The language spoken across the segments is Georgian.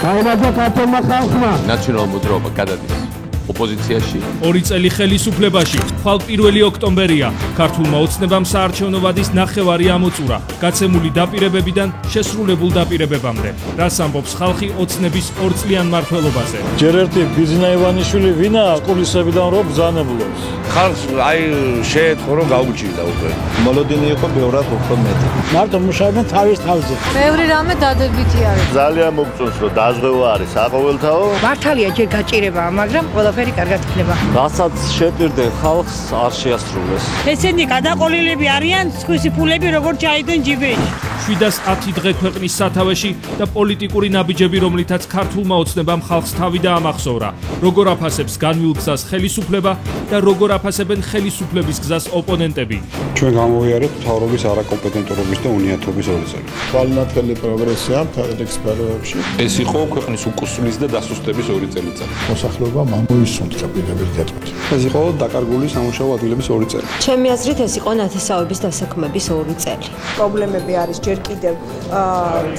გაიმარჯვა ქართულმა ხალხმა. ნაციონალურ მოძრაობა გადადის ოპოზიციაში. 2 წელი ხელისუფლებაში, ხვალ 1 ოქტომბერია. ქართულმა ოცნებამ საარჩევნო ვადის ნახევარი ამოწურა, გაცემული დაპირებებიდან შესრულებულ დაპირებებამდე. რას ამბობს ხალხი ოცნების 2 წლიან მმართველობაზე? ჯერ ერთი ბიზნა ივანიშვილი ვინა კულისებიდან რო ბრძანებულობს. ხალხს აი შეეთხო რომ გაუჭირდა უკვე. მოლოდინი იყო ბევრად უფრო მეტი. მარტო მუშაობენ თავის თავზე. ბევრი რამე დადებითი არის. ძალიან მოგწონს რომ დაზღვევა არის საყოველთაო. მართალია ჯერ გაჭირებაა, მაგრამ ყველაფერი კარგად იქნება. რასაც შეპირდნენ ხალხს არ შეასრულეს. ესენი გადაყოლილები არიან, სხვისი ფულები როგორც ჩაიდნენ ჯიბეში. 710 დღე ქვეყნის სათავეში და პოლიტიკური ნაბიჯები, რომლითაც ქართულმა ოცნებამ ხალხს თავი დაამახსოვრა. როგორ აფასებს განვილ გზას ხელისუფლება და როგორ აფასებენ ხელისუფლების გზას ოპონენტები. ჩვენ გამოვიარეთ მთავრობის არაკომპეტენტურობის და უნიათობის 2 წელი. კვალინატელი პროგრესია ფედერალურ სფეროებში. ეს იყო ქვეყნის უკუსვლის და დასუსტების 2 წელიწადი. მოსახლეობამ ამოისუნთქა პირდაპირ დატვირთვა. ეს იყო დაკარგული სამუშაო ადგილების 2 წელი. ჩემი აზრით ეს იყო ნათესაობის დასაქმების 2 წელი. პრობლემები არის ჯერ კიდევ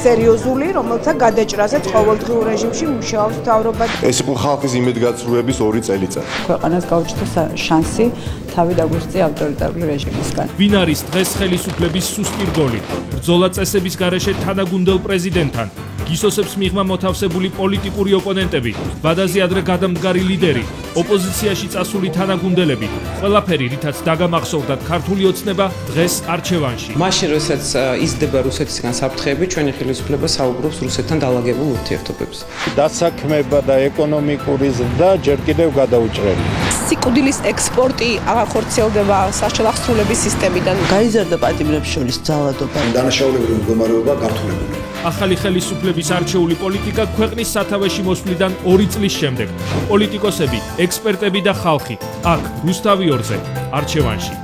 სერიოზული, რომელთა გადაჭრაზეც ყოველდღიურ რეჟიმში მუშაობს მთავრობა. ეს იყო ხალხის იმედგაცრუების 2 წელიწადი. ქვეყანას გაუჩნდა შანსი თავი დაგვიწია ავტორიტარული რეჟიმისგან. ვინ არის დღეს ხელისუფლების სუსტი რგოლი? ბრძოლა წესების გარეშე თანაგუნდელ პრეზიდენტთან. გისოსებს მიღმა მოთავსებული პოლიტიკური ოპონენტები, ვადაზე ადრე გადამდგარი ლიდერი, ოპოზიციაში წასული თანაგუნდელები, ყველაფერი, რითაც დაგამახსოვრდათ ქართული ოცნება დღეს არჩევანში. მაშინ, როდესაც იზრდება რუსეთისგან საფრთხეები, ჩვენი ხელისუფლება საუბრობს რუსეთთან დალაგებულ ურთიერთობებზე. დასაქმება და ეკონომიკური ზრდა ჯერ კიდევ გადაუჭრელია. სიკვდილის ექსპორტი აღხორციელდება საშუალახსრულების სისტემიდან. გაიზარდა პატიმრებს შორის ძალადობა. დანაშაულებრივი მდგომარეობა გართულებული. ახალი ხელისუფლების არჩეული პოლიტიკა ქვეყნის სათავეში მოსვლიდან 2 წლის შემდეგ. პოლიტიკოსები, ექსპერტები და ხალხი აქ რუსთავი 2-ზე არჩევანში.